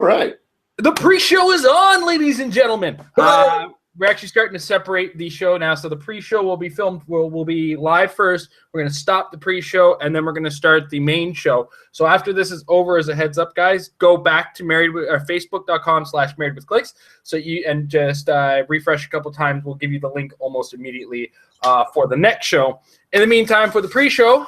All right. The pre-show is on, ladies and gentlemen. We're actually starting to separate the show now. So the pre-show will be filmed. Will be live first. We're going to stop the pre-show, and then we're going to start the main show. So after this is over, as a heads up, guys, go back to Facebook.com/marriedwithclicks. So just refresh a couple times. We'll give you the link almost immediately for the next show. In the meantime, for the pre-show,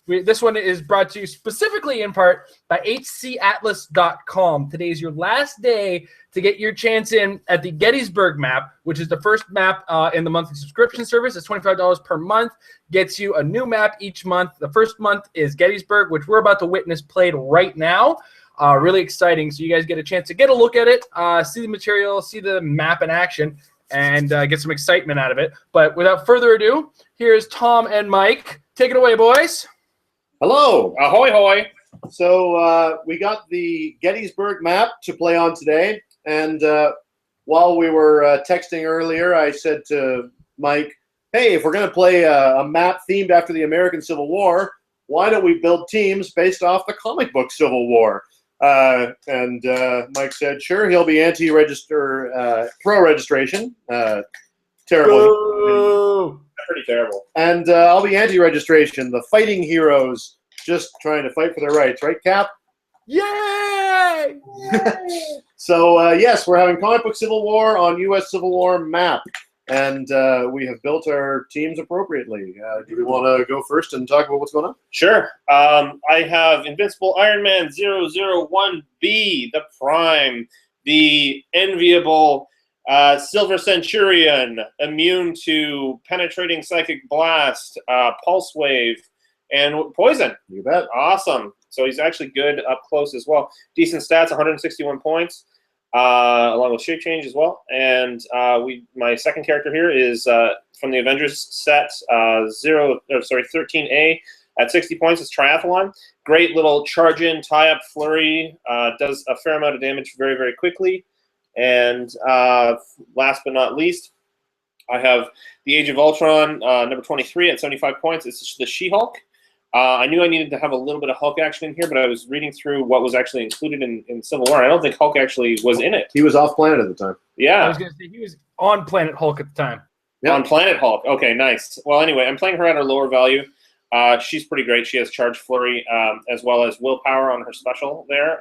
this one is brought to you specifically in part by hcatlas.com. Today is your last day to get your chance in at the Gettysburg map, which is the first map in the monthly subscription service. It's $25 per month. Gets you a new map each month. The first month is Gettysburg, which we're about to witness played right now. Really exciting. So you guys get a chance to get a look at it, see the material, see the map in action, and get some excitement out of it. But without further ado, here's Tom and Mike. Take it away, boys. Hello. Ahoy, hoy. So we got the Gettysburg map to play on today. And while we were texting earlier, I said to Mike, hey, if we're going to play a map themed after the American Civil War, why don't we build teams based off the comic book Civil War? And Mike said, sure, he'll be pro-registration. Terrible. Whoa. Pretty terrible. And I'll be anti-registration, the fighting heroes just trying to fight for their rights. Right, Cap? Yay! So, yes, we're having comic book Civil War on U.S. Civil War map. And we have built our teams appropriately. Do you want to go first and talk about what's going on? Sure. I have Invincible Iron Man 001B, the Prime, the enviable Silver Centurion, immune to penetrating psychic blast, pulse wave, and poison. You bet. Awesome. So he's actually good up close as well. Decent stats, 161 points, along with shape change as well. And my second character here is from the Avengers set, 13A at 60 points. It's Triathlon. Great little charge-in, tie-up flurry. Does a fair amount of damage very, very quickly. And last but not least, I have the Age of Ultron, number 23 at 75 points. It's the She-Hulk. I knew I needed to have a little bit of Hulk action in here, but I was reading through what was actually included in Civil War. I don't think Hulk actually was in it. He was off planet at the time. Yeah. I was going to say, he was on Planet Hulk at the time. Yep. On Planet Hulk. Okay, nice. Well, anyway, I'm playing her at her lower value. She's pretty great. She has Charge Flurry as well as Willpower on her special there,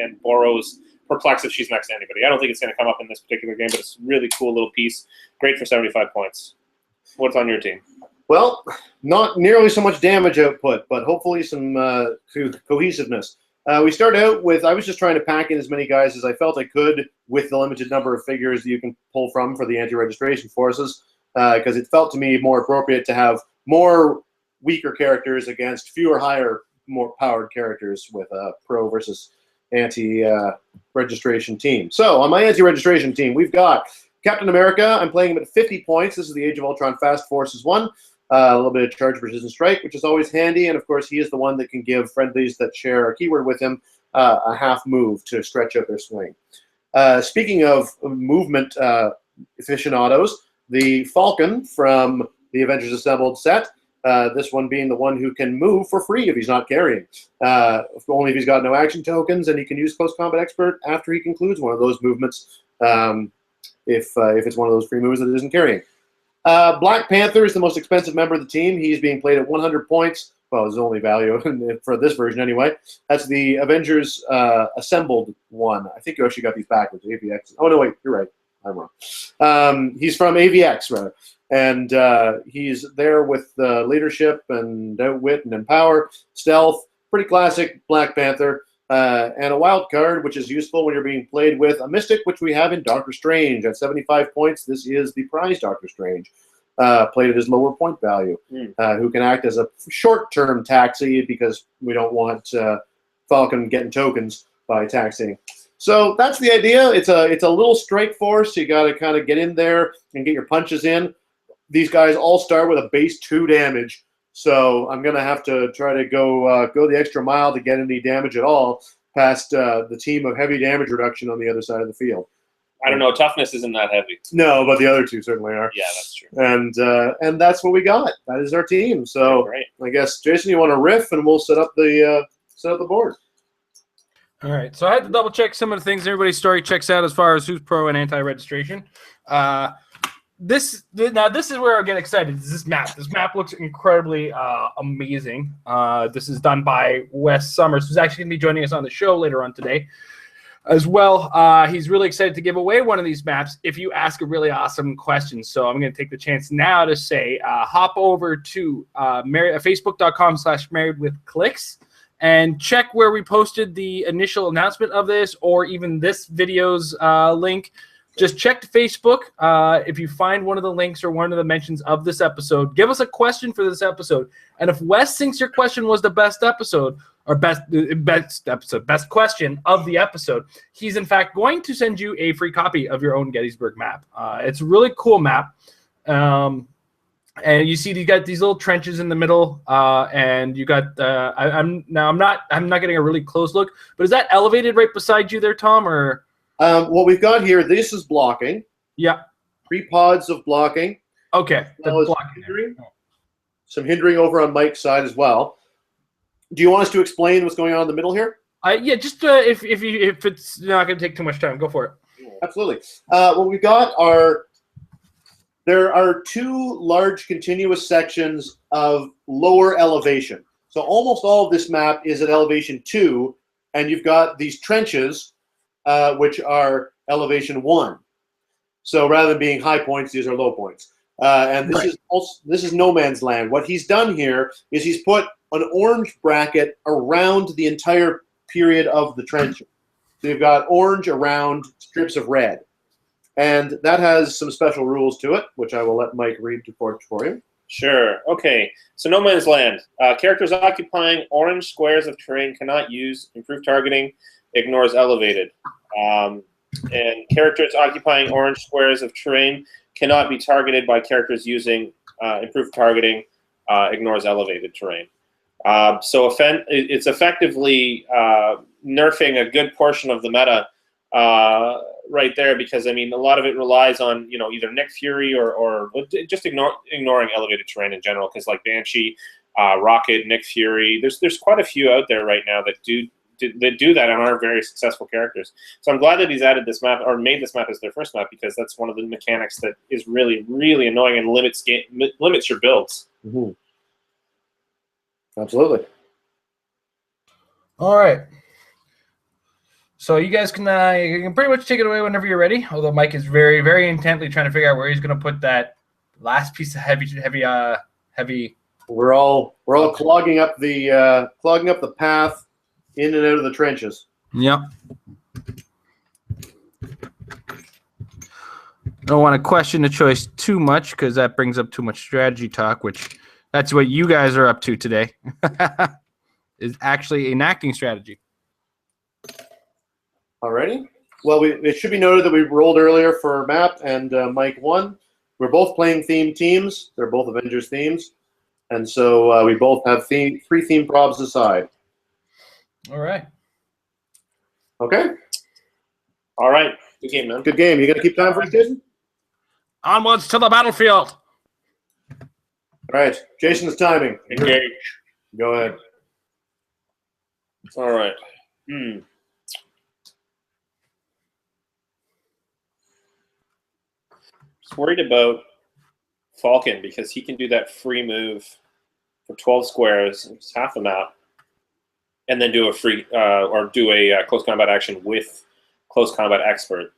and borrows Perplex if she's next to anybody. I don't think it's going to come up in this particular game, but it's a really cool little piece. Great for 75 points. What's on your team? Well, not nearly so much damage output, but hopefully some cohesiveness. We start out with, I was just trying to pack in as many guys as I felt I could with the limited number of figures that you can pull from for the anti-registration forces, because it felt to me more appropriate to have more weaker characters against fewer higher, more powered characters with a pro versus anti-registration team. So on my anti-registration team, we've got Captain America. I'm playing him at 50 points. This is the Age of Ultron Fast Forces 1. A little bit of Charge, Precision, Strike, which is always handy. And, of course, he is the one that can give friendlies that share a keyword with him a half move to stretch out their swing. Speaking of movement aficionados, the Falcon from the Avengers Assembled set, this one being the one who can move for free if he's not carrying. Only if he's got no action tokens, and he can use Close Combat Expert after he concludes one of those movements if it's one of those free moves that isn't carrying. Black Panther is the most expensive member of the team. He's being played at 100 points. Well, his only value for this version anyway. That's the Avengers Assembled one. I think you actually got these backwards. AVX. Oh, no, wait. You're right. I'm wrong. He's from AVX, rather. And he's there with leadership and outwit and empower. Stealth. Pretty classic Black Panther. And a wild card, which is useful when you're being played with a Mystic, which we have in Doctor Strange. At 75 points, this is the prize Doctor Strange, played at his lower point value, who can act as a short-term taxi because we don't want Falcon getting tokens by taxing. So that's the idea. It's a little strike force. You got to kind of get in there and get your punches in. These guys all start with a base 2 damage. So I'm going to have to try to go the extra mile to get any damage at all past the team of heavy damage reduction on the other side of the field. I don't know. Toughness isn't that heavy. No, but the other two certainly are. Yeah, that's true. And that's what we got. That is our team. So great. I guess, Jason, you want to riff, and we'll set up the board. All right, so I had to double check some of the things everybody's story checks out as far as who's pro and anti-registration. This is where I get excited. This map looks incredibly amazing. This is done by Wes Summers, who's actually going to be joining us on the show later on today as well. He's really excited to give away one of these maps if you ask a really awesome question. So I'm going to take the chance now to say hop over to facebook.com/marriedwithclicks and check where we posted the initial announcement of this, or even this video's link. Just check Facebook. If you find one of the links or one of the mentions of this episode, give us a question for this episode. And if Wes thinks your question was the best episode, or best question of the episode, he's in fact going to send you a free copy of your own Gettysburg map. It's a really cool map. And you see you got these little trenches in the middle, and you got I'm not getting a really close look, but is that elevated right beside you there, Tom, or? What we've got here, this is blocking. Yeah. 3 pods of blocking. Okay. Some hindering over on Mike's side as well. Do you want us to explain what's going on in the middle here? Yeah, just if it's not going to take too much time, go for it. Absolutely. What we've got there are 2 large continuous sections of lower elevation. So almost all of this map is at elevation 2, and you've got these trenches, which are elevation 1. So rather than being high points, these are low points. And this is no man's land. What he's done here is he's put an orange bracket around the entire period of the trench. So you've got orange around strips of red. And that has some special rules to it, which I will let Mike read for you. Sure. Okay. So no man's land. Characters occupying orange squares of terrain cannot use improved targeting, ignores elevated. And characters occupying orange squares of terrain cannot be targeted by characters using improved targeting, ignores elevated terrain. So it's effectively nerfing a good portion of the meta right there, because I mean a lot of it relies on either Nick Fury or just ignoring elevated terrain in general, because like Banshee, Rocket, Nick Fury, there's quite a few out there right now that do that and are very successful characters. So I'm glad that he's added this map, or made this map as their first map, because that's one of the mechanics that is really, really annoying and limits your builds. Mm-hmm. Absolutely. All right. So you guys can pretty much take it away whenever you're ready. Although Mike is very, very intently trying to figure out where he's going to put that last piece of heavy. We're all clogging up the path in and out of the trenches. Yep. I don't want to question the choice too much, because that brings up too much strategy talk, which that's what you guys are up to today. Is actually enacting strategy. Alrighty. Well, it should be noted that we rolled earlier for map, and Mike won. We're both playing themed teams. They're both Avengers themes. And so we both have 3 theme probs aside. All right. Okay. All right. Good game, man. Good game. You going to keep time for us, Jason? Onwards to the battlefield. All right. Jason's timing. Engage. Go ahead. All right. Just worried about Falcon, because he can do that free move for 12 squares, it's half the map, and then do a free or do a close combat action with close combat expert.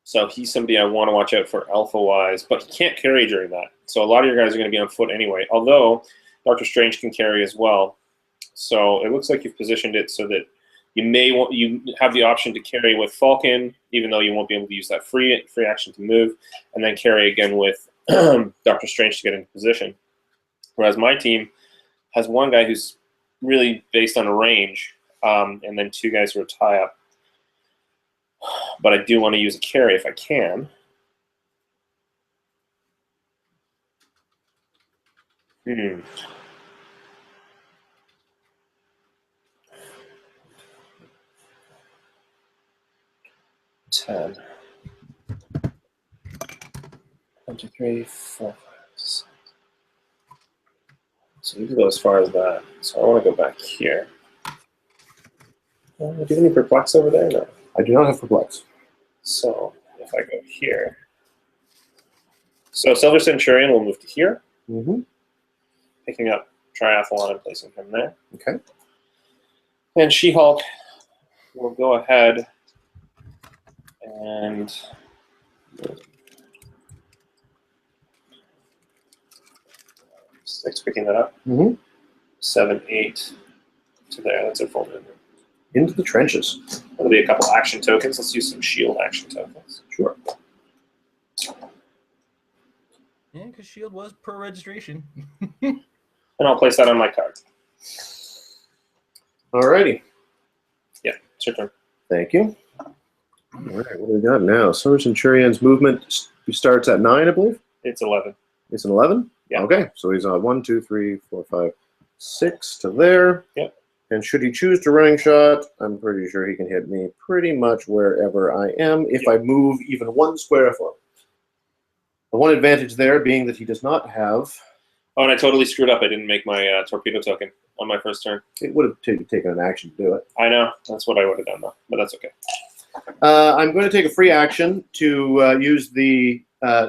So he's somebody I want to watch out for alpha-wise, but he can't carry during that. So a lot of your guys are going to be on foot anyway, although Doctor Strange can carry as well. So it looks like you've positioned it so that you have the option to carry with Falcon, even though you won't be able to use that free action to move, and then carry again with Doctor Strange to get into position. Whereas my team has one guy who's really based on a range, and then 2 guys who are tie-up. But I do want to use a carry if I can. Ten. 23, 4, 5, 6. So you can go as far as that. So I want to go back here. Do you have any perplex over there? No. I do not have perplex. So if I go here, so Silver Centurion will move to here, picking up Triathlon and placing him there. Okay. And She-Hulk will go ahead and six, picking that up. 7, 8 to there. That's a full movement. Into the trenches. There'll be a couple action tokens. Let's use some shield action tokens. Sure. Yeah, because shield was per registration. And I'll place that on my card. Alrighty. Yeah, it's your turn. Thank you. All right, what do we got now? Silver Centurion's movement starts at 9, I believe. It's 11. It's an 11? Yeah. Okay, so he's on 1, 2, 3, 4, 5, 6 to there. Yep. And should he choose to running shot, I'm pretty sure he can hit me pretty much wherever I am if I move even 1 square foot. The one advantage there being that he does not have... Oh, and I totally screwed up. I didn't make my torpedo token on my first turn. It would have taken an action to do it. I know. That's what I would have done, though. But that's okay. I'm going to take a free action to use the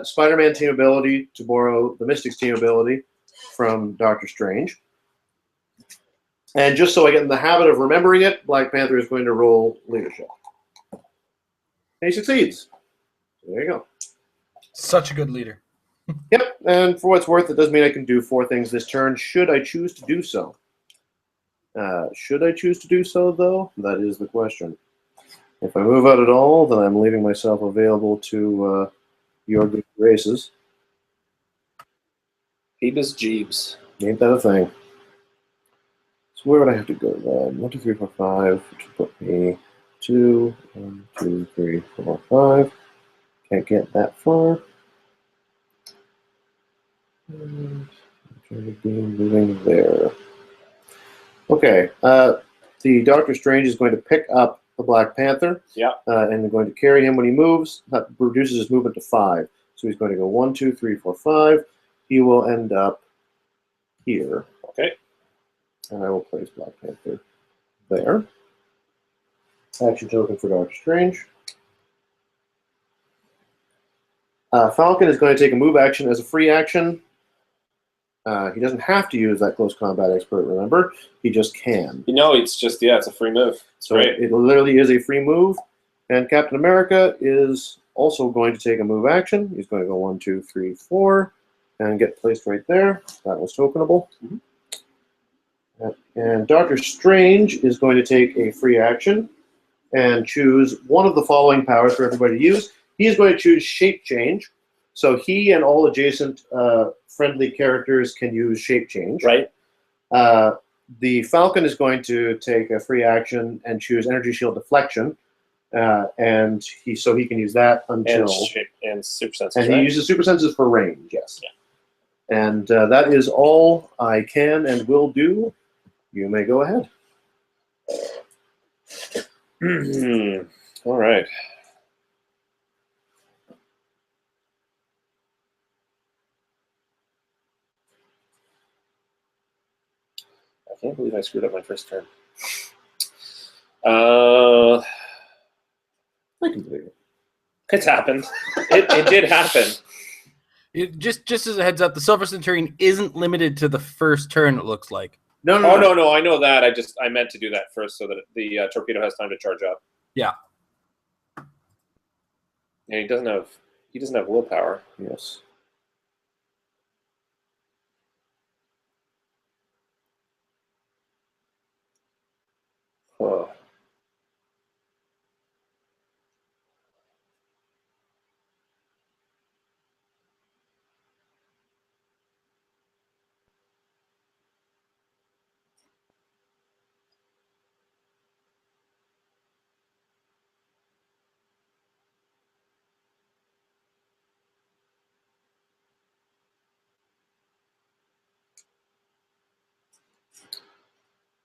Spider-Man team ability to borrow the Mystics team ability from Doctor Strange. And just so I get in the habit of remembering it, Black Panther is going to roll leadership. And he succeeds. So there you go. Such a good leader. Yep, and for what's worth, it does mean I can do 4 things this turn, should I choose to do so. Should I choose to do so, though? That is the question. If I move out at all, then I'm leaving myself available to your good graces. Phoebus Jeeves. Ain't that a thing? So where would I have to go then? 1, 2, 3, 4, 5, which would put me 2, 1, 2, 3, 4, 5. Can't get that far. And moving there. Okay, the Doctor Strange is going to pick up the Black Panther. Yeah. And they're going to carry him when he moves. That reduces his movement to 5. So he's going to go 1, 2, 3, 4, 5. He will end up here. Okay. And I will place Black Panther there. Action token for Doctor Strange. Falcon is going to take a move action as a free action. He doesn't have to use that close combat expert, remember? He just can. You know, it's just, yeah, it's a free move. It's So great. it literally is a free move. And Captain America is also going to take a move action. He's going to go 1, 2, 3, 4, and get placed right there. That was tokenable. And Doctor Strange is going to take a free action and choose one of the following powers for everybody to use. He is going to choose Shape Change. So he and all adjacent friendly characters can use Shape Change. Right. The Falcon is going to take a free action and choose Energy Shield Deflection. And he can use that until... And Super Senses, And he right? uses Super Senses for range, yes. Yeah. And that is all I can and will do. You may go ahead. All right. I can't believe I screwed up my first turn. I can believe it. It's happened. It did happen. Just as a heads up, the Silver Centurion isn't limited to the first turn, it looks like. No. Oh no, I know that. I meant to do that first so that the torpedo has time to charge up. Yeah. And he doesn't have willpower. Yes. Oh.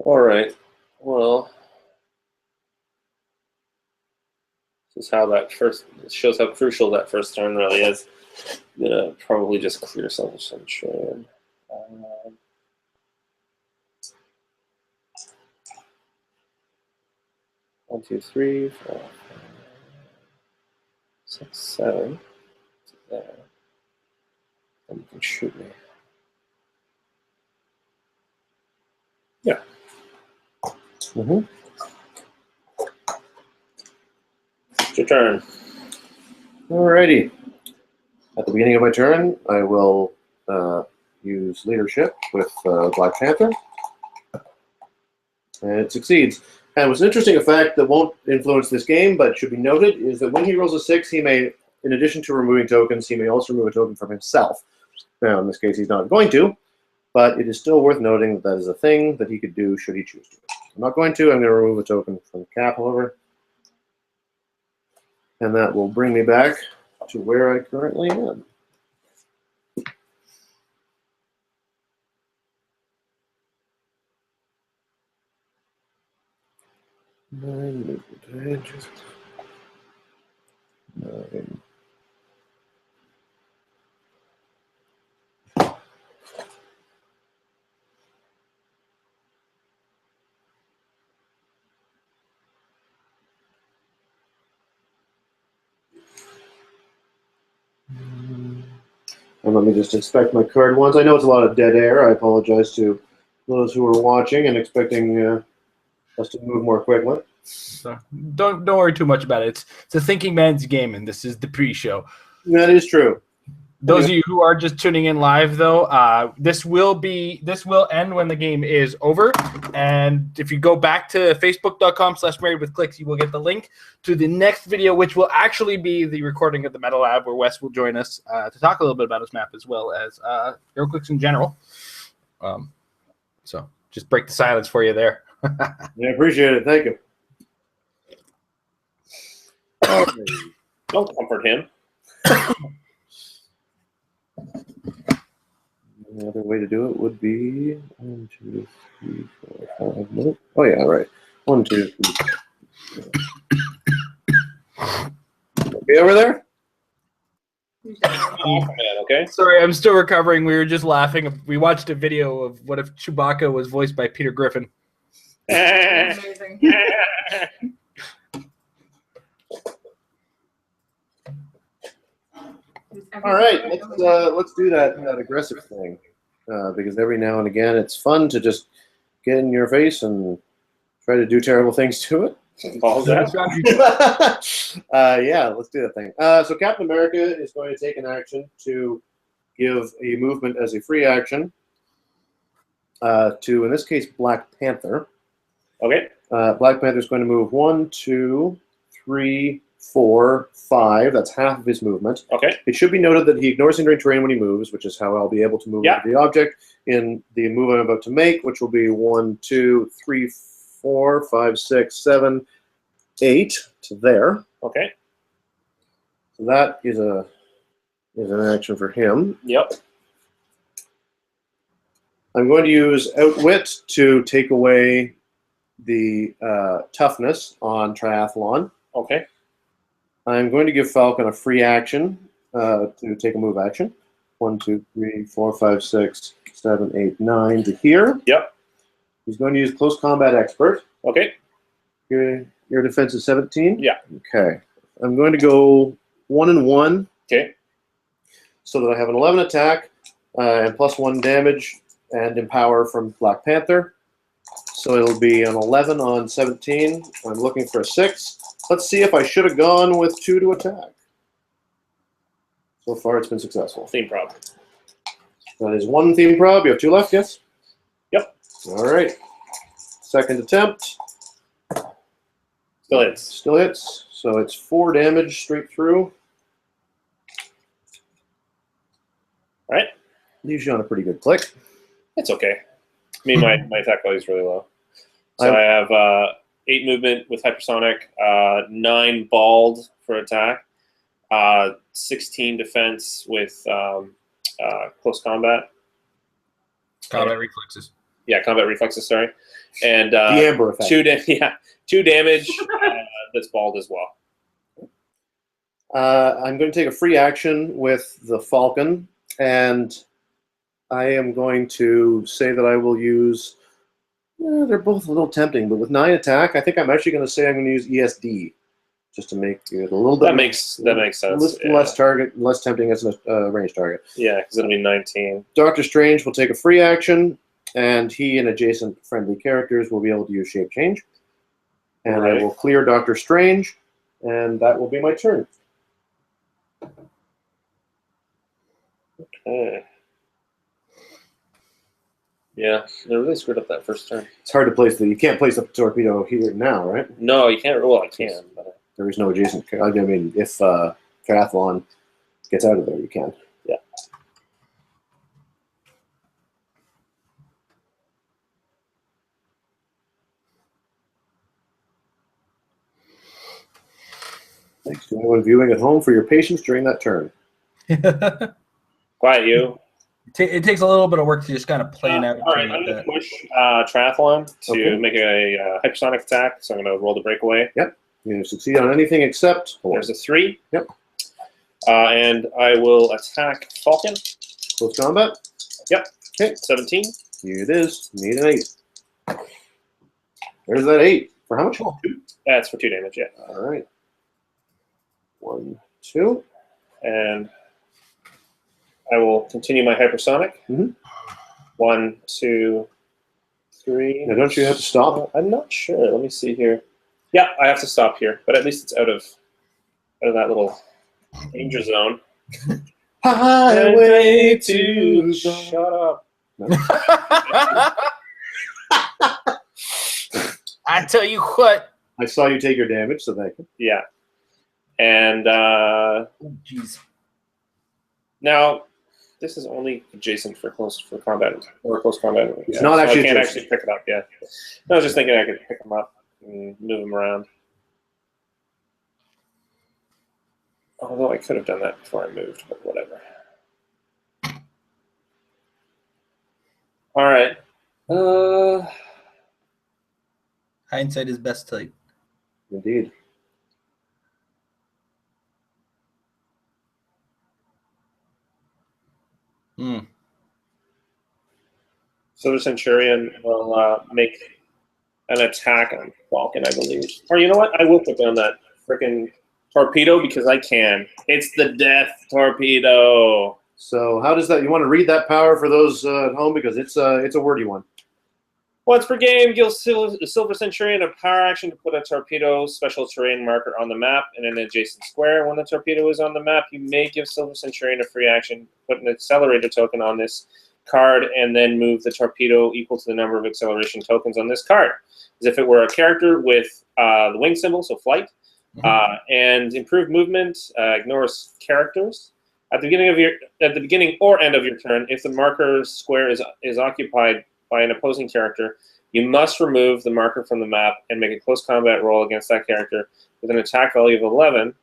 All right. Well, this is how that first it shows how crucial that first turn really is. I'm gonna probably just clear Silver Centurion. 1, 2, 3, 4, 5, 6, 7. There. And you can shoot me. Yeah. Mm-hmm. It's your turn. Alrighty. At the beginning of my turn, I will use leadership with Black Panther. And it succeeds. And what's an interesting effect that won't influence this game, but should be noted, is that when he rolls a 6, he may, in addition to removing tokens, he may also remove a token from himself. Now, in this case, he's not going to, but it is still worth noting that that is a thing that he could do should he choose to. I'm not going to. I'm going to remove a token from Cap, however. And that will bring me back to where I currently am. Nine. And let me just inspect my card once. I know it's a lot of dead air. I apologize to those who are watching and expecting us to move more quickly. So don't worry too much about it. It's a thinking man's game, and this is the pre-show. That is true. Those of you who are just tuning in live, though, this will end when the game is over. And if you go back to facebook.com/marriedwithclicks, you will get the link to the next video, which will actually be the recording of the Metal Lab, where Wes will join us to talk a little bit about his map as well as Heroclix in general. So just break the silence for you there. Yeah, I appreciate it. Thank you. Don't comfort him. Another way to do it would be 1, 2, 3, 4, 5. Nope. Oh yeah, right. 1, 2, 3. Okay, over there. Okay. Sorry, I'm still recovering. We were just laughing. We watched a video of what if Chewbacca was voiced by Peter Griffin. Amazing. All right, let's do that aggressive thing because every now and again it's fun to just get in your face and try to do terrible things to it. Balls out. Yeah, let's do that thing. So Captain America is going to take an action to give a movement as a free action to, in this case, Black Panther. Okay. Black Panther is going to move 1, 2, 3, 4, 5. That's half of his movement. Okay. It should be noted that he ignores hindering terrain when he moves, which is how I'll be able to move the object in the move I'm about to make, which will be 1, 2, 3, 4, 5, 6, 7, 8 to there. Okay. So that is an action for him. Yep. I'm going to use Outwit to take away the toughness on Triathlon. Okay. I'm going to give Falcon a free action to take a move action. 1, 2, 3, 4, 5, 6, 7, 8, 9 to here. Yep. He's going to use Close Combat Expert. Okay. Your defense is 17? Yeah. Okay. I'm going to go 1 and 1. Okay. So that I have an 11 attack and +1 damage and empower from Black Panther. So it'll be an 11 on 17. I'm looking for a 6. Let's see if I should have gone with 2 to attack. So far, it's been successful. Theme prob. That is 1 theme prob. You have 2 left, yes? Yep. All right. Second attempt. Still hits. Still hits. So it's 4 damage straight through. All right. Leaves you on a pretty good click. It's okay. I mean, my attack value is really low. So I have 8 movement with hypersonic, 9 bald for attack, 16 defense with close combat. Combat reflexes. Yeah, combat reflexes. Sorry, and The Amber effect. 2 damage. That's bald as well. I'm going to take a free action with the Falcon, and I am going to say that I will use Yeah, they're both a little tempting, but with 9 attack, I think I'm actually going to say I'm going to use ESD just to make it a little bit. That makes sense. Less tempting as a range target. Yeah, because it'll be 19. Doctor Strange will take a free action, and he and adjacent friendly characters will be able to use shape change. And I will clear Doctor Strange, and that will be my turn. Okay. Yeah, they really screwed up that first turn. It's hard to place you can't place the torpedo here now, right? No, you can't. Well, I can. But... There is no adjacent. I mean, if triathlon gets out of there, you can. Yeah. Thanks to anyone viewing at home for your patience during that turn. Quiet you. It takes a little bit of work to just kind of plan out. All right, I'm going to push Triathlon to make a hypersonic attack, so I'm going to roll the breakaway. Yep. You succeed on anything except 4. There's a 3. Yep. And I will attack Falcon. Close combat? Yep. Okay. 17. Here it is. Need an 8. There's that 8. For how much? 2. That's for 2 damage, yeah. All right. 1, 2. And I will continue my hypersonic. 1, 2, 3. Now, don't you have to stop? I'm not sure. Let me see here. Yeah, I have to stop here, but at least it's out of that little danger zone. Highway to shut up. I tell you what. I saw you take your damage, so thank you. Yeah. And Jeez. Now, this is only adjacent for close combat or close combat. It's not actually. I can't actually pick it up yet. I was just thinking I could pick them up and move them around. Although I could have done that before I moved, but whatever. All right. Hindsight is best type. Indeed. Silver Centurion will make an attack on Falcon, I believe. Or you know what? I will put down that freaking torpedo because I can. It's the death torpedo. So how does that? You want to read that power for those at home because it's a wordy one. Once per game, give Silver Centurion a power action to put a torpedo special terrain marker on the map in an adjacent square. When the torpedo is on the map, you may give Silver Centurion a free action, put an accelerator token on this card, and then move the torpedo equal to the number of acceleration tokens on this card. As if it were a character with the wing symbol, so flight, and improved movement, ignores characters. At the beginning or end of your turn, if the marker square is occupied by an opposing character, you must remove the marker from the map and make a close combat roll against that character with an attack value of 11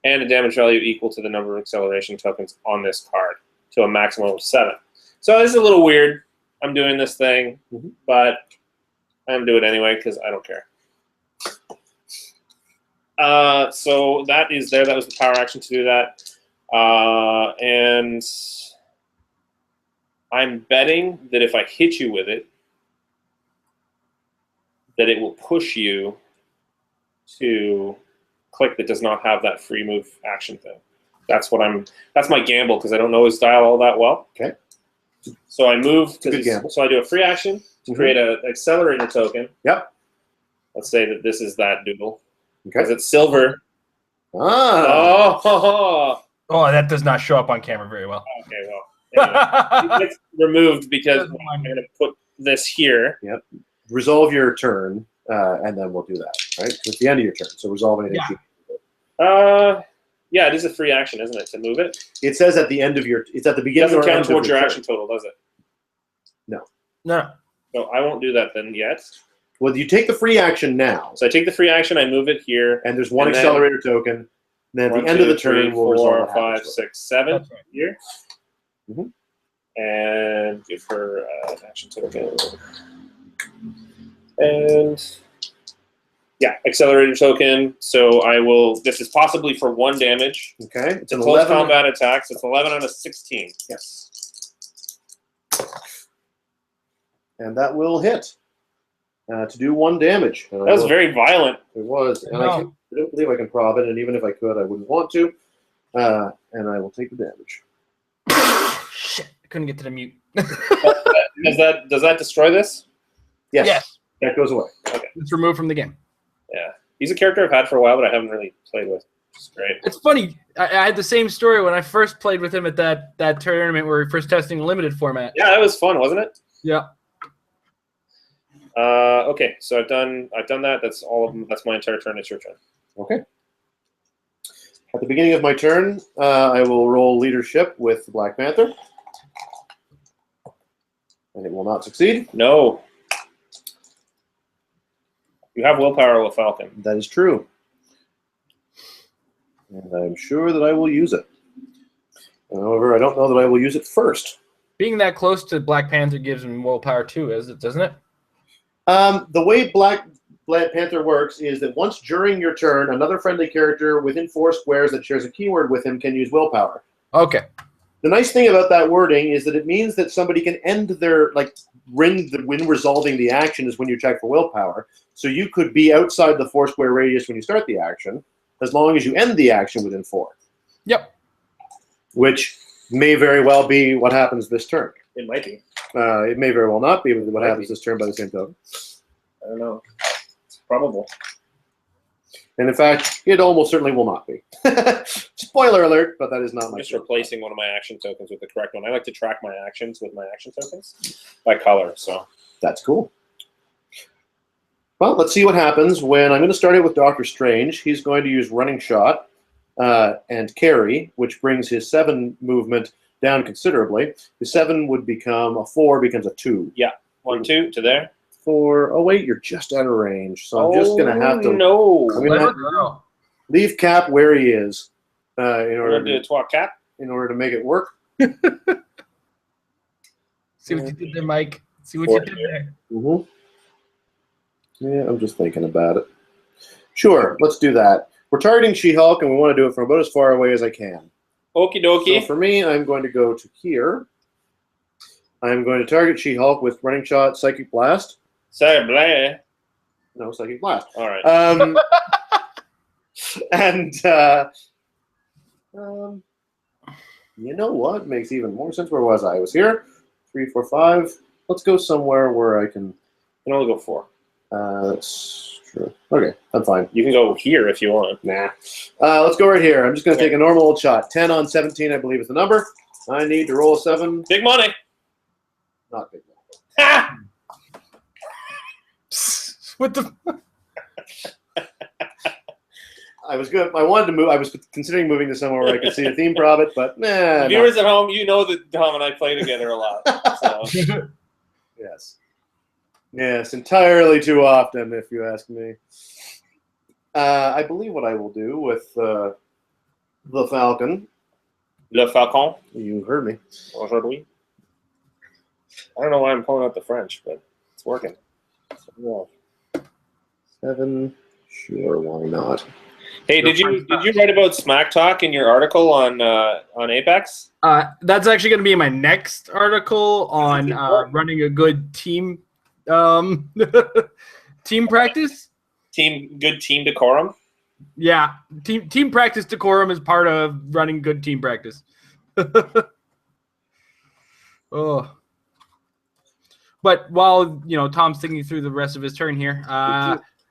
and a damage value equal to the number of acceleration tokens on this card to a maximum of 7. So this is a little weird. I'm doing this thing, but I'm doing it anyway because I don't care. So that is there. That was the power action to do that. And I'm betting that if I hit you with it, that it will push you to click that does not have that free move action thing. That's my gamble because I don't know his style all that well. Okay. So I move, so I do a free action to create an accelerator token. Yep. Let's say that this is that doodle. Okay. Because it's silver. Ah. Oh, that does not show up on camera very well. Okay, well. Anyway, it's removed because I'm going to put this here. Yep. Resolve your turn, and then we'll do that, right? So it's the end of your turn, so resolve anything. Yeah, it is a free action, isn't it, to move it? It says at the end of your. It's at the beginning. It doesn't or count end towards of your turn. action total, does it? No. So I won't do that then yet. Well, you take the free action now. So I take the free action, I move it here. And there's one accelerator token. Then at the end of the turn, we'll resolve 5, 6, 7 right. here. And give her an action token. And yeah, accelerator token. So I will. This is possibly for 1 damage. Okay. It's a close combat attack. So it's 11 on a 16. Yes. And that will hit. to do 1 damage. That was very violent. It was, and I No. don't believe I can prob it, and even if I could, I wouldn't want to. And I will take the damage. Shit, I couldn't get to the mute. Does that destroy this? Yes, Yes. that goes away. It's removed from the game. Yeah. He's a character I've had for a while, but I haven't really played with. It's great. It's funny. I had the same story when I first played with him at that tournament where we were first testing the limited format. Yeah, that was fun, wasn't it? Yeah. Okay, so I've done that. That's all of them. That's my entire turn. It's your turn. Okay. At the beginning of my turn, I will roll leadership with the Black Panther. And it will not succeed. No. You have willpower with Falcon. That is true. And I'm sure that I will use it. However, I don't know that I will use it first. Being that close to Black Panther gives him willpower too, doesn't it? The way Black Panther works is that once during your turn, another friendly character within 4 squares that shares a keyword with him can use willpower. Okay. The nice thing about that wording is that it means that somebody can end their, when resolving the action is when you check for willpower. So you could be outside the 4 square radius when you start the action, as long as you end the action within 4. Yep. Which may very well be what happens this turn. It might be. It may very well not be what happens this turn by the same token. I don't know. It's probable. And in fact, it almost certainly will not be. Spoiler alert, but that is not I'm my just turn. replacing one of my action tokens with the correct one. I like to track my actions with my action tokens by color. So That's cool. Well, let's see what happens when I'm going to start it with Doctor Strange. He's going to use Running Shot and Carry, which brings his 7 movement down considerably. His 7 would become a 4, becomes a 2. yeah, 1, 2 to there. 4. Oh wait, you're just out of range, so I'm just going to have to. No. I'm gonna have to leave Cap where he is in We're order gonna do a to, twat cap. in order to make it work. See what you did there, Mike. See what 4 you did here. there. Mm-hmm. Yeah, I'm just thinking about it. Sure, let's do that. We're targeting She-Hulk, and we want to do it from about as far away as I can. Okie dokie. So for me, I'm going to go to here. I'm going to target She-Hulk with Running Shot, Psychic Blast. Say blah. No, Psychic Blast. All right. And you know what makes even more sense? Where was I? I was here. 3, 4, 5. Let's go somewhere where I can. You can only go 4. That's true. Okay, I'm fine. You can go here if you want. Nah. Let's go right here. I'm just going to take a normal old shot. 10 on 17, I believe, is the number. I need to roll a 7. Big money. Not big. Ha! What the? I was good. I wanted to move. I was considering moving to somewhere where I could see a theme prop it, but nah. Viewers at home, you know that Tom and I play together a lot. So. Yes. Yes, entirely too often, if you ask me. I believe what I will do with the Falcon. Le Falcon. You heard me. Aujourd'hui. I don't know why I'm pulling out the French, but it's working. So, yeah. 7. Sure, why not? Hey, did you write about Smack Talk in your article on Apex? That's actually going to be in my next article on running a good team team practice. Good team decorum. Yeah, team practice decorum is part of running good team practice. Oh. But while Tom's thinking through the rest of his turn here,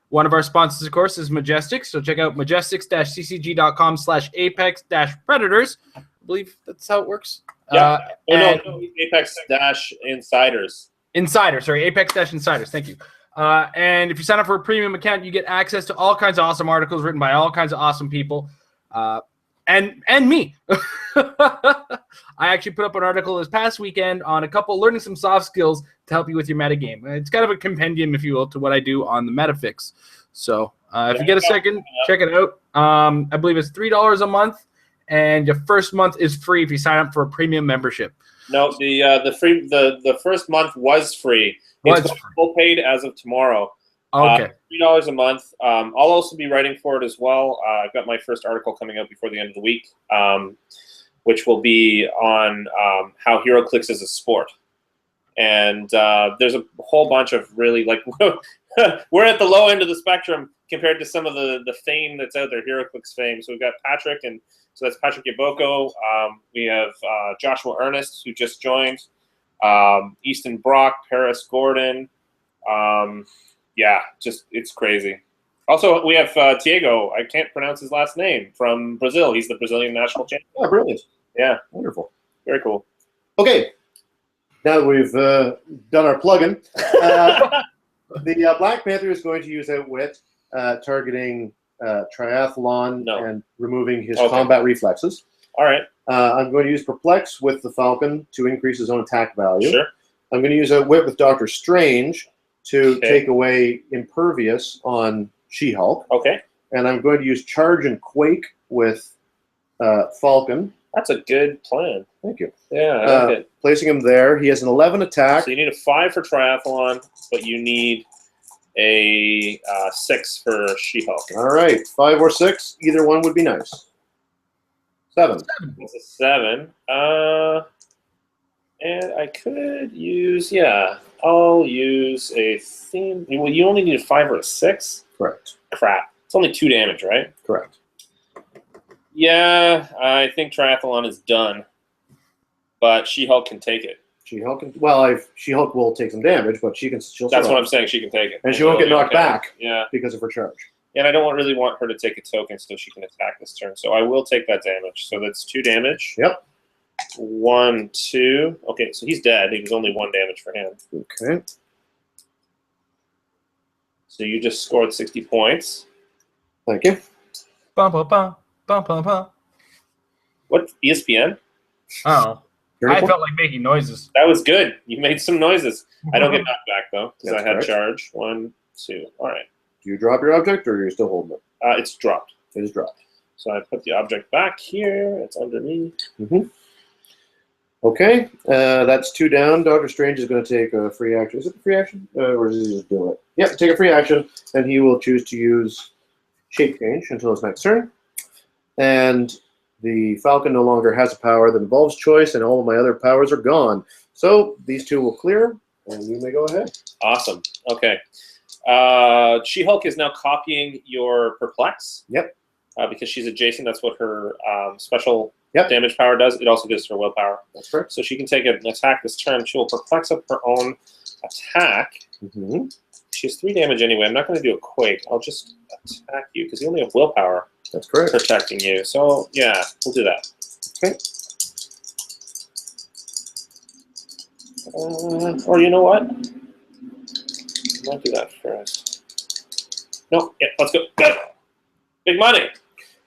one of our sponsors, of course, is Majestics. So check out majestics-ccg.com/apex-predators. I believe that's how it works. Yeah. No, Apex-Insiders. Apex-Insiders. Thank you. And if you sign up for a premium account, you get access to all kinds of awesome articles written by all kinds of awesome people. And me. I actually put up an article this past weekend on a couple learning some soft skills to help you with your metagame. It's kind of a compendium, if you will, to what I do on the Metafix. So if you get a second, check it out. I believe it's $3 a month, and your first month is free if you sign up for a premium membership. No, the first month was free. It's full paid as of tomorrow. Okay. $3 a month. I'll also be writing for it as well. I've got my first article coming out before the end of the week, which will be on how Heroclix is a sport. And there's a whole bunch of really we're at the low end of the spectrum compared to some of the fame that's out there, Heroclix fame. So we've got Patrick, and so that's Patrick Yaboko. We have Joshua Ernest, who just joined. Easton Brock, Paris Gordon. Yeah, just it's crazy. Also, we have Tiago. I can't pronounce his last name, from Brazil. He's the Brazilian national champion. Oh, brilliant. Yeah, Wonderful. very cool. Okay. Now that we've done our plug-in, the Black Panther is going to use Outwit, targeting Triathlon and removing his combat reflexes. All right. I'm going to use Perplex with the Falcon to increase his own attack value. Sure. I'm going to use Outwit with Doctor Strange to take away Impervious on She-Hulk. Okay. And I'm going to use Charge and Quake with Falcon. That's a good plan. Thank you. Yeah, I like it. Placing him there. He has an 11 attack. So you need a 5 for Triathlon, but you need a 6 for She-Hulk. All right. 5 or 6. Either one would be nice. 7. It's a 7. And I could use, I'll use a theme. Well, you only need a 5 or a 6? Correct. Crap. It's only 2 damage, right? Correct. Yeah, I think Triathlon is done. But She-Hulk can take it. She-Hulk can, well, She-Hulk will take some damage, but she'll That's survive. what I'm saying. She can take it. And she won't get knocked back Yeah. because of her charge. And I don't really want her to take a token so she can attack this turn. So I will take that damage. So that's 2 damage. Yep. 1, 2. Okay, so he's dead. He was only 1 damage for him. Okay. So you just scored 60 points. Thank you. Bum, bum, bum, bum, bum, bum. What, ESPN? Oh, I felt like making noises. That was good. You made some noises. I don't get knocked back, though, because I That's had correct. charge. 1, 2. All right. Do you drop your object, or are you still holding it? It's dropped. It is dropped. So I put the object back here. It's under me. Okay. That's 2 down. Doctor Strange is going to take a free action. Is it a free action? Or is he just doing it? Yep, take a free action, and he will choose to use Shape Change until his next turn. And the Falcon no longer has a power that involves choice, and all of my other powers are gone. So these 2 will clear, and you may go ahead. Awesome. Okay. She-Hulk is now copying your Perplex. Yep. Because she's adjacent. That's what her special damage power does. It also gives her willpower. That's correct. So she can take an attack this turn. She will Perplex up her own attack. She has 3 damage anyway. I'm not going to do a Quake. I'll just attack you because you only have willpower. That's correct. Protecting you. So, yeah, we'll do that. Okay. Or you know what? Might do that first. No, yeah, let's go. Good. Big money.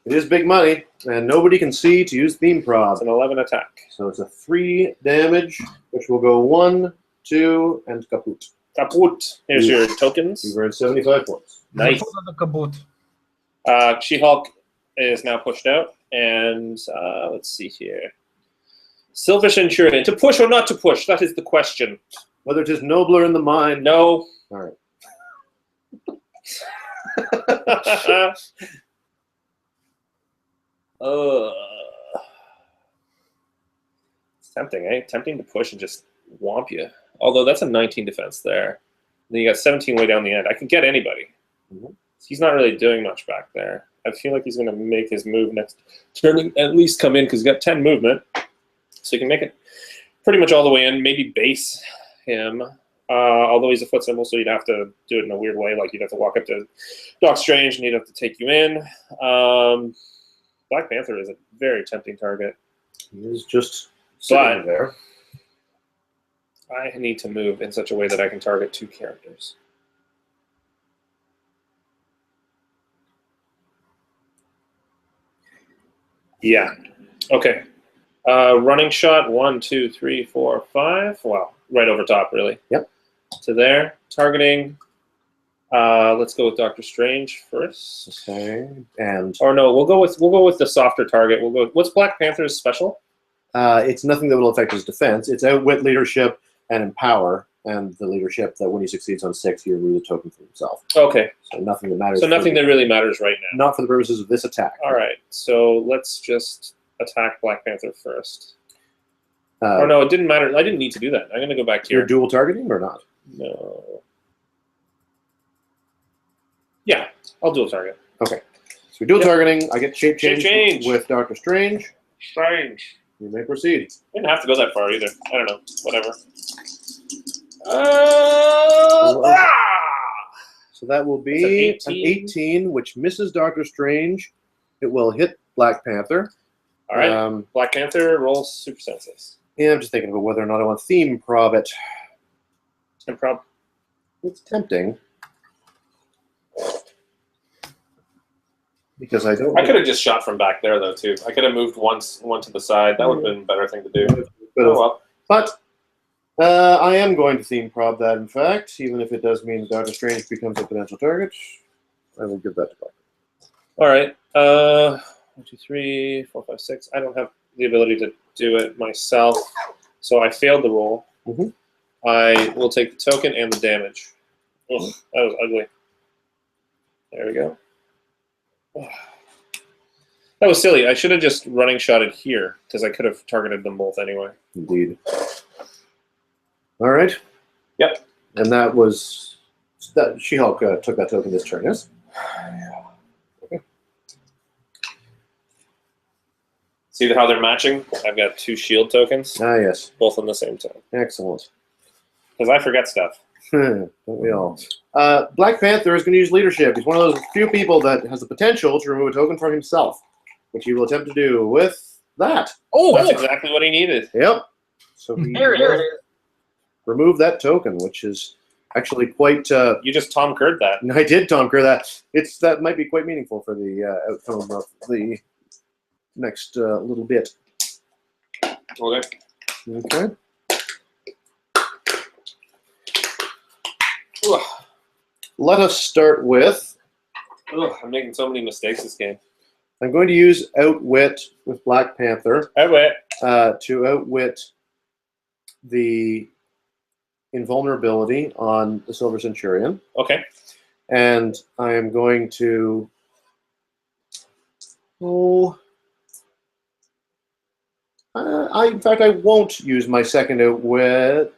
It is big money, and nobody can see to use Theme Prob. It's an 11 attack. So it's a 3 damage, which will go 1, 2, and kaput. Kaput. Here's your tokens. You've earned 75 points. Nice. The kaboot. She-Hulk is now pushed out, and let's see here. Silver Centurion. To push or not to push? That is the question. Whether it is nobler in the mind. No. All right. It's tempting, eh? Tempting to push and just whomp you. Although that's a 19 defense there. Then you got 17 way down the end. I can get anybody. He's not really doing much back there. I feel like he's going to make his move next turn, at least come in because he's got 10 movement. So you can make it pretty much all the way in, maybe base him. Although he's a foot symbol, so you'd have to do it in a weird way. Like you'd have to walk up to Doc Strange and he'd have to take you in. Black Panther is a very tempting target. He is just sitting there. I need to move in such a way that I can target 2 characters. Yeah. Okay. Running shot, 1, 2, 3, 4, 5. Well, right over top, really. Yep. To there. Targeting. Let's go with Doctor Strange first. Okay. And or no, we'll go with the softer target. We'll go. What's Black Panther's special? it's nothing that will affect his defense. It's Outwit, Leadership, and Empower. And the leadership that when he succeeds on 6, he removes a token for himself. Okay. So nothing that matters. So nothing that really matters right now. Not for the purposes of this attack. All right. So let's just attack Black Panther first. Or no, it didn't matter. I didn't need to do that. I'm going to go back here. You're dual targeting or not? No. Yeah, I'll dual target. Okay. So we dual targeting. I get shape Shape change change. with Doctor Strange. Strange. You may proceed. Didn't have to go that far either. I don't know. Whatever. So that will That's an be 18. an 18, which misses Doctor Strange. It will hit Black Panther. All right. Black Panther rolls super senses. Yeah, I'm just thinking about whether or not I want to theme prob it. Improv. It's tempting. Because I don't. I could have just shot from back there though too. I could have moved one to the side. That would have been a better thing to do. Well. But I am going to theme prob that, in fact, even if it does mean Doctor Strange becomes a potential target. I will give that to Black. All right. 1, 2, 3, 4, 5, 6. I don't have the ability to do it myself, so I failed the roll. Mm-hmm. I will take the token and the damage. Ugh, that was ugly. There we go. That was silly. I should have just running shotted here because I could have targeted them both anyway. Indeed. All right. Yep. And that was that. She-Hulk took that token this turn, yes? Okay. See how they're matching? I've got 2 shield tokens, Ah, yes. both on the same time. Excellent. Because I forget stuff. Don't we all? Black Panther is going to use leadership. He's one of those few people that has the potential to remove a token from himself, which he will attempt to do with that. Oh, That's exactly what he needed. Yep. So he there it is. remove that token, which is actually quite. You just Tom Curd that. I did Tom Kerr that. That might be quite meaningful for the outcome of the next little bit. Okay. Okay. Ugh. Let us start with. Ugh, I'm making so many mistakes this game. I'm going to use Outwit with Black Panther I wait. to outwit the invulnerability on the Silver Centurion. Okay. And I am going to. In fact, I won't use my second outwit.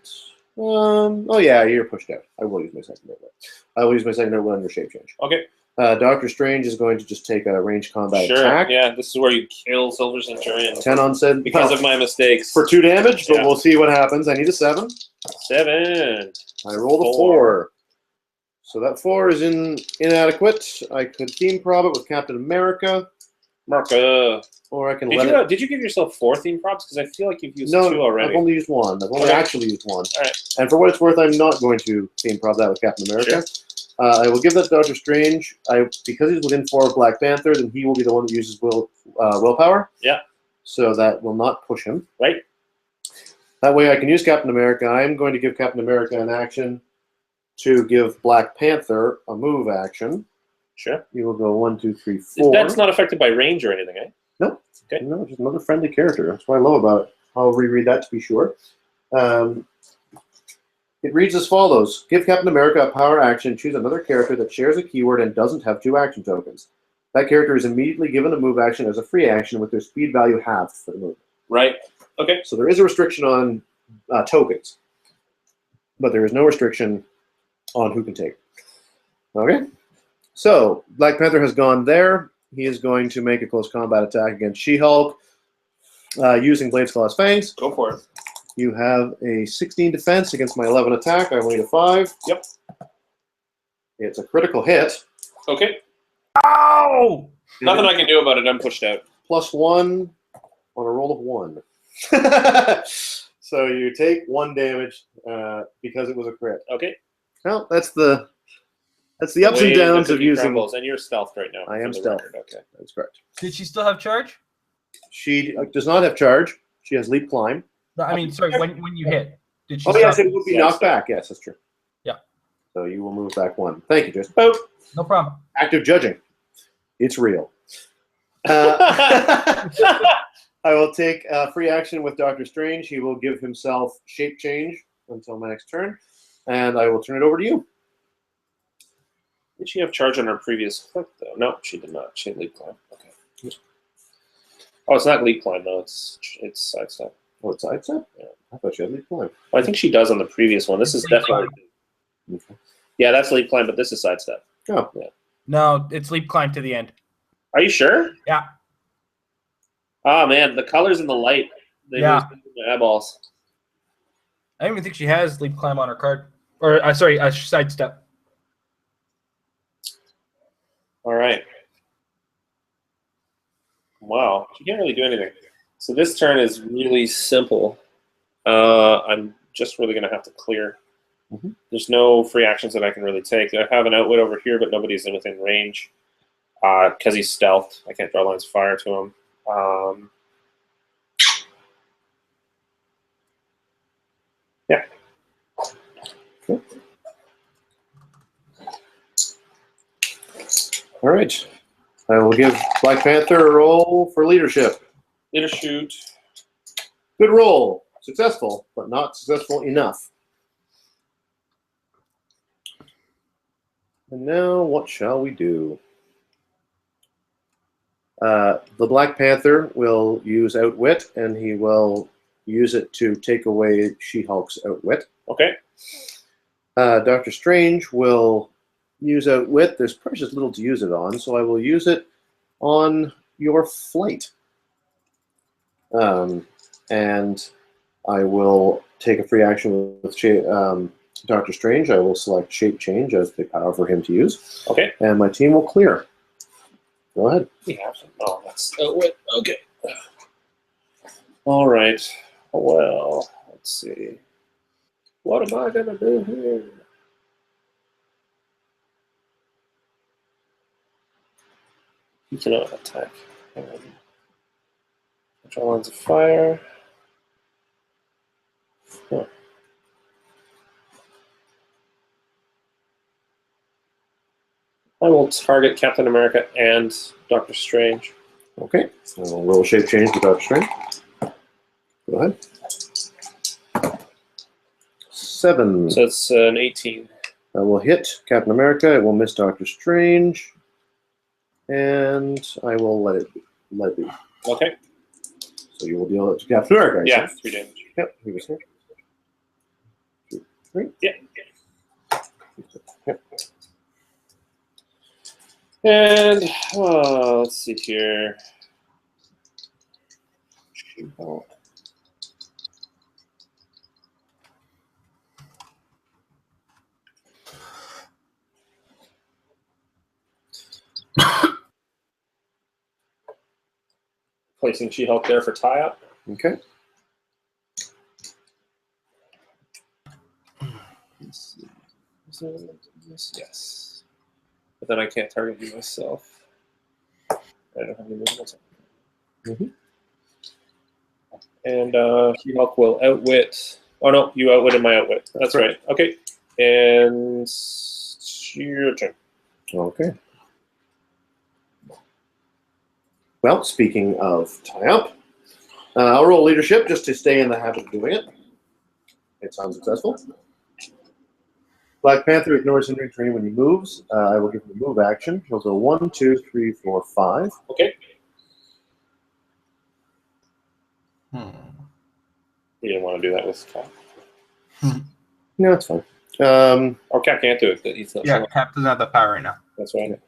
Oh yeah, you're pushed out. I will use my second outwit. I will use my second outwit on your shape change. Okay. Doctor Strange is going to just take a ranged combat Sure. attack. Yeah, this is where you kill Silver Centurion. 10 on said Because of my mistakes. for 2 damage, but Yeah. we'll see what happens. I need a 7. 7. I rolled a 4. So that 4 is inadequate. I could theme prob it with Captain America, Marka. or I can Did let you, it. did you give yourself 4 theme props? Because I feel like you've used 2 No, already. I've only used 1. I've only Okay. actually used 1. All right. And for what it's worth, I'm not going to theme prob that with Captain America. Sure. I will give that to Doctor Strange. Because he's within 4 of Black Panther, then he will be the one that uses willpower. Yeah. So that will not push him. Right. That way I can use Captain America. I am going to give Captain America an action to give Black Panther a move action. Sure. You will go 1, 2, 3, 4. That's not affected by range or anything, eh? No. Okay. No, just another friendly character. That's what I love about it. I'll reread that to be sure. It reads as follows. Give Captain America a power action. Choose another character that shares a keyword and doesn't have 2 action tokens. That character is immediately given a move action as a free action with their speed value halved for the move. Right. Okay. So there is a restriction on tokens, but there is no restriction on who can take. Okay. So Black Panther has gone there. He is going to make a close combat attack against She-Hulk using Blade's Claw's Fangs. Go for it. You have a 16 defense against my 11 attack. I only need a 5. Yep. It's a critical hit. Okay. Ow! Nothing I can do about it. I'm pushed out. Plus 1 on a roll of 1. So you take 1 damage because it was a crit. Okay. Well, that's the ups and downs of using. Crumbles, and you're stealthed right now. I am for the stealth. record. Okay. That's correct. Did she still have charge? She does not have charge. She has leap climb. No, I mean, sorry, when you hit, did she Oh still yes, have- it would be Yes. knocked back. Yes, that's true. Yeah. So you will move back 1. Thank you, Jason. Oh, No problem. active judging. It's real. I will take free action with Doctor Strange. He will give himself shape change until my next turn, and I will turn it over to you. Did she have charge on her previous click, though? No, she did not. She had leap climb. Okay. Oh, it's not leap climb, though. It's sidestep. Oh, it's sidestep? Yeah. I thought she had leap climb. Well, I think she does on the previous one. This is Leap definitely... Okay. Yeah, that's leap climb, but this is sidestep. Oh. Yeah. No, it's leap climb to the end. Are you sure? Yeah. Oh man, the colors in the light. They Yeah. lose the eyeballs. I don't even think she has leap climb on her card. Or sorry, sidestep. All right. Wow, she can't really do anything. So this turn is really simple. I'm just really going to have to clear. There's no free actions that I can really take. I have an outwit over here, but nobody's within range because he's stealthed. I can't draw lines of fire to him. Yeah. Okay. All right. I will give Black Panther a roll for leadership. Leader shoot. Good roll. Successful, but not successful enough. And now, what shall we do? The Black Panther will use Outwit, and he will use it to take away She-Hulk's Outwit. Okay. Dr. Strange will use Outwit. There's precious little to use it on, so I will use it on your flight. And I will take a free action with Dr. Strange. I will select Shape Change as the power for him to use. Okay. And my team will clear. Go ahead. We have some. Oh, that's outwit. Okay. All right. Well, let's see. What am I going to do here? You cannot attack. Draw lines of fire. Huh. I will target Captain America and Doctor Strange. Okay. I will roll Shape Change to Dr. Strange. Go ahead. 7. So it's an 18. I will hit Captain America. It will miss Doctor Strange. And I will let it be. Okay. So you will deal it to Captain America. Yeah, 3 damage. Yep. He was here. 2, 3. Yeah. Yep. And let's see here. Placing She-Hulk there for tie-up. Okay. Let's see. Yes. But then I can't target you myself. I don't have any movement. And She-Hulk will outwit. Oh no, you outwitted my outwit. That's right. Okay. And it's your turn. Okay. Well, speaking of tie-up, I'll roll leadership just to stay in the habit of doing it. It's unsuccessful. Black Panther ignores hindering terrain when he moves. I will give him a move action. He'll go 1, 2, 3, 4, 5. Okay. Hmm. You didn't want to do that with Cap. No, it's fine. Or Cap can't do it. He's not Yeah, Cap doesn't have the power right now. That's right.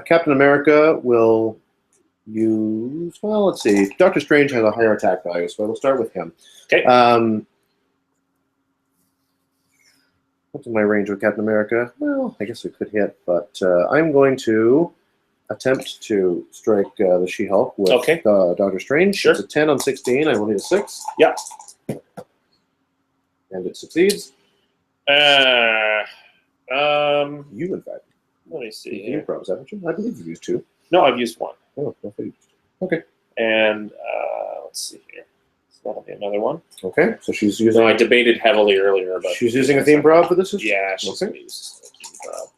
Captain America will use, well, let's see. Doctor Strange has a higher attack value, so we'll start with him. Okay. What's in my range with Captain America? Well, I guess it could hit, but I'm going to attempt to strike the She-Hulk with Doctor Strange. Sure. It's a 10 on 16. I will need a 6. Yeah. And it succeeds. You, in fact. let me see You here. probably haven't you? I believe you've used 2. No, I've used 1. Oh, I thought you used 2. Okay. And let's see here. So that'll be another one. Okay, so she's using. No, I debated heavily earlier about. She's using a theme prop for this. Yeah, she's okay. gonna use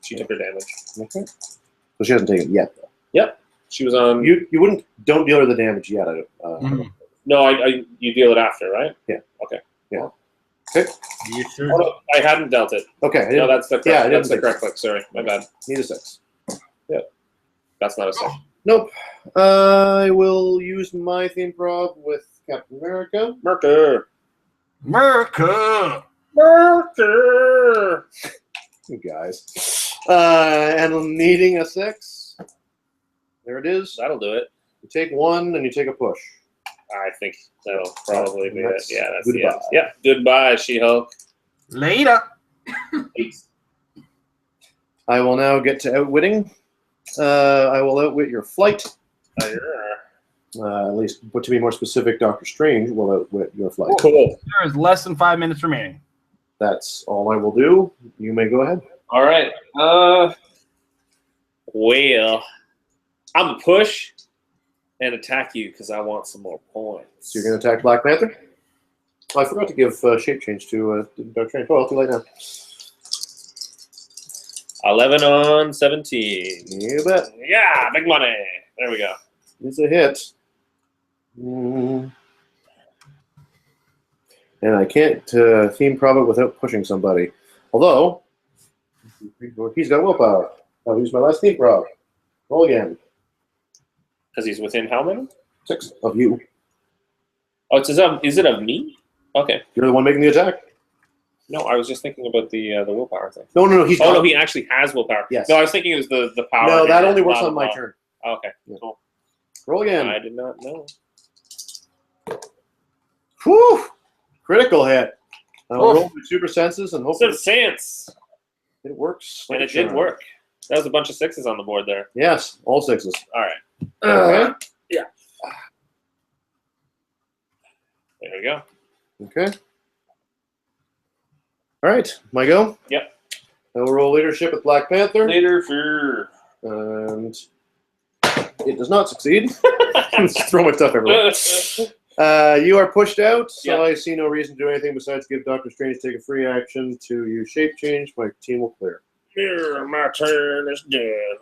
she took her damage. Okay. So she hasn't taken it yet, though. Yep. She was on. You wouldn't. Don't deal her the damage yet. No, I you deal it after, right? Yeah. Okay. Yeah. Okay. You sure? Oh, no, I hadn't dealt it. Okay. No, that's the correct, Yeah, I that's the didn't correct click. Sorry, my bad. Need a 6. That's not a 6. Nope. I will use my theme prop with Captain America. Merker. America. Merker. You guys. And needing a 6. There it is. That'll do it. You take 1 and you take a push. I think that'll probably be it. That's Yeah, that's the goodbye. end. Yeah, goodbye, She-Hulk. Later. I will now get to outwitting. I will outwit your flight. At least, but to be more specific, Doctor Strange will outwit your flight. Cool. There is less than 5 minutes remaining. That's all I will do. You may go ahead. All right. Well, I'm going to push and attack you because I want some more points. So you're going to attack Black Panther? Oh, I forgot to give shape change to Doctor Strange. Oh, too late now. 11 on 17. You bet. Yeah, big money. There we go. It's a hit. And I can't theme prob it without pushing somebody. Although, he's got willpower. I'll use my last theme prob. Roll again. Because he's within how many? 6 of you. Oh, is it of me? Okay. You're the one making the attack. No, I was just thinking about the willpower thing. No. He's no, he actually has willpower. Yes. No, I was thinking it was the power. No, that here, only works blah, on my blah. turn. Okay, Yeah. cool. Roll again. I did not know. Whew! Critical hit. I will Oof. roll with super senses and hope Some sense. it works. And it did work. That was a bunch of 6s on the board there. Yes, all 6s. All right. Yeah. There we go. Okay. All right, my go. Yep. I will roll leadership with Black Panther, Later for. and it does not succeed. Just throw my stuff everywhere. You are pushed out, so Yep. I see no reason to do anything besides give Doctor Strange take a free action to use shape change. My team will clear. Here, my turn is done.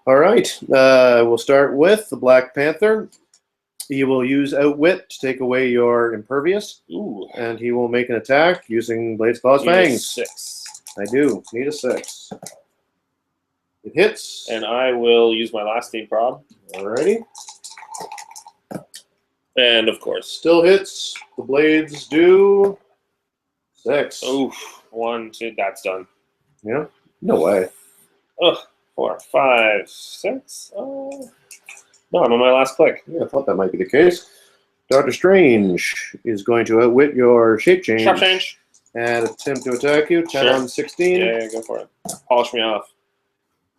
All right, we'll start with the Black Panther. He will use Outwit to take away your Impervious, Ooh. and he will make an attack using Blades, Claws, Need a Fangs. 6. I do. Need a 6. It hits. And I will use my last team prob. Alrighty. And of course. Still hits. The blades do 6. Oof. 1, 2. That's done. Yeah? No way. Ugh. 4, 5, 6. Oh. No, I'm on my last click. Yeah, I thought that might be the case. Doctor Strange is going to outwit your shape change. Sharp change. And attempt to attack you. 10 Sure. on 16. Yeah, go for it. Polish me off.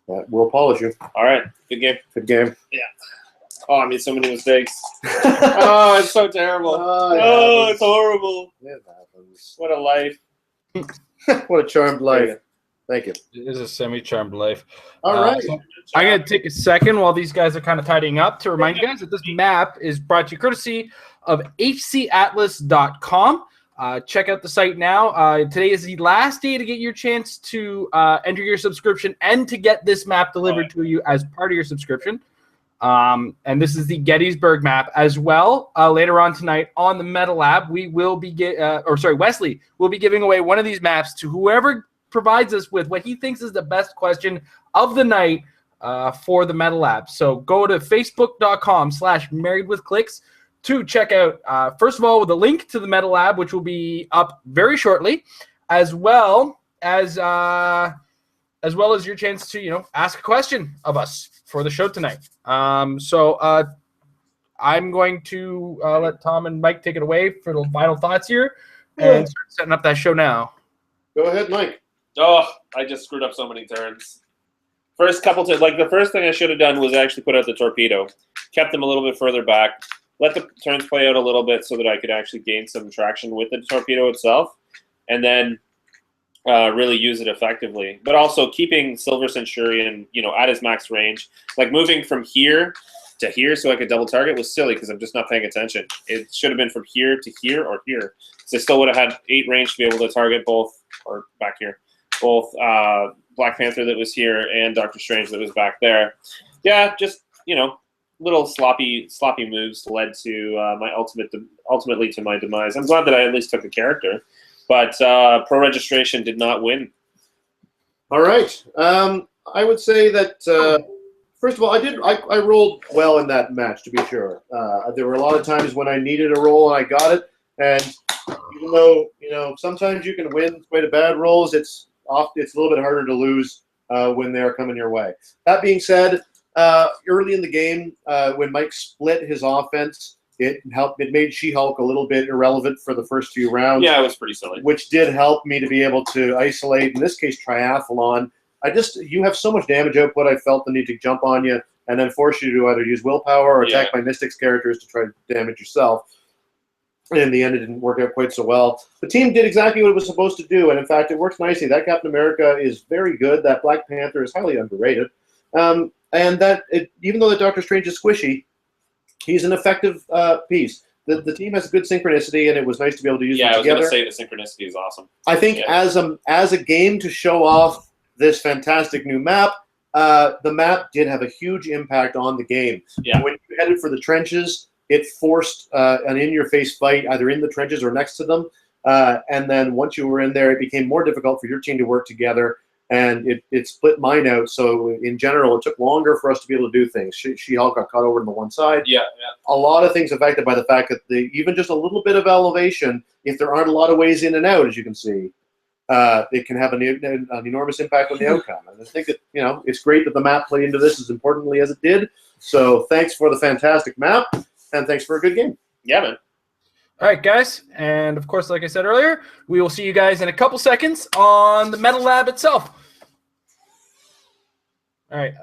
That will polish you. All right. Good game. Good game. Oh, I made so many mistakes. Oh, it's so terrible. Oh, it's horrible. It happens. What a life. What a charmed life. Thank you. It is a semi-charmed life. All right. So I'm going to take a second while these guys are kind of tidying up to remind you guys that this map is brought to you courtesy of hcatlas.com. Check out the site now. Today is the last day to get your chance to enter your subscription and to get this map delivered to you as part of your subscription. And this is the Gettysburg map as well. Later on tonight on the Meta Lab, we will be Wesley will be giving away one of these maps to whoever provides us with what he thinks is the best question of the night for the Meta Lab. So go to facebook.com/marriedwithclicks to check out, first of all, the link to the Meta Lab, which will be up very shortly, as well as your chance to, ask a question of us for the show tonight. So I'm going to let Tom and Mike take it away for the final thoughts here and start setting up that show now. Go ahead, Mike. Oh, I just screwed up so many turns. First couple to the first thing I should have done was actually put out the torpedo. Kept them a little bit further back. Let the turns play out a little bit so that I could actually gain some traction with the torpedo itself. And then really use it effectively. But also keeping Silver Centurion, at his max range. Like moving from here to here so I could double target was silly because I'm just not paying attention. It should have been from here to here or here. So I still would have had 8 range to be able to target both, or back here, both Black Panther that was here and Doctor Strange that was back there. Yeah, just, little sloppy moves led to my ultimately to my demise. I'm glad that I at least took a character, but Pro Registration did not win. All right. I would say that first of all, I rolled well in that match, to be sure. There were a lot of times when I needed a roll and I got it, and even though sometimes you can win quite a bad rolls, it's it's a little bit harder to lose when they're coming your way. That being said, early in the game, when Mike split his offense, it made She-Hulk a little bit irrelevant for the first few rounds. Yeah, it was pretty silly. Which did help me to be able to isolate, in this case, Triathlon. You have so much damage output, I felt the need to jump on you and then force you to either use willpower or attack my Mystics characters to try to damage yourself. And in the end, it didn't work out quite so well. The team did exactly what it was supposed to do, and in fact, it works nicely. That Captain America is very good. That Black Panther is highly underrated. And even though the Doctor Strange is squishy, he's an effective piece. The team has good synchronicity, and it was nice to be able to use them together. Yeah, I was going to say the synchronicity is awesome. I think as a game to show off this fantastic new map, the map did have a huge impact on the game. Yeah. When you headed for the trenches, it forced an in-your-face fight either in the trenches or next to them. And then once you were in there, it became more difficult for your team to work together. And it split mine out. So in general, it took longer for us to be able to do things. She-Hulk got caught over to the one side. Yeah. A lot of things affected by the fact that even just a little bit of elevation, if there aren't a lot of ways in and out, as you can see, it can have an enormous impact on the outcome. And I think that it's great that the map played into this as importantly as it did. So thanks for the fantastic map, and thanks for a good game. Yeah, man. All right, guys, and of course, like I said earlier, we will see you guys in a couple seconds on the Metal Lab itself. All right.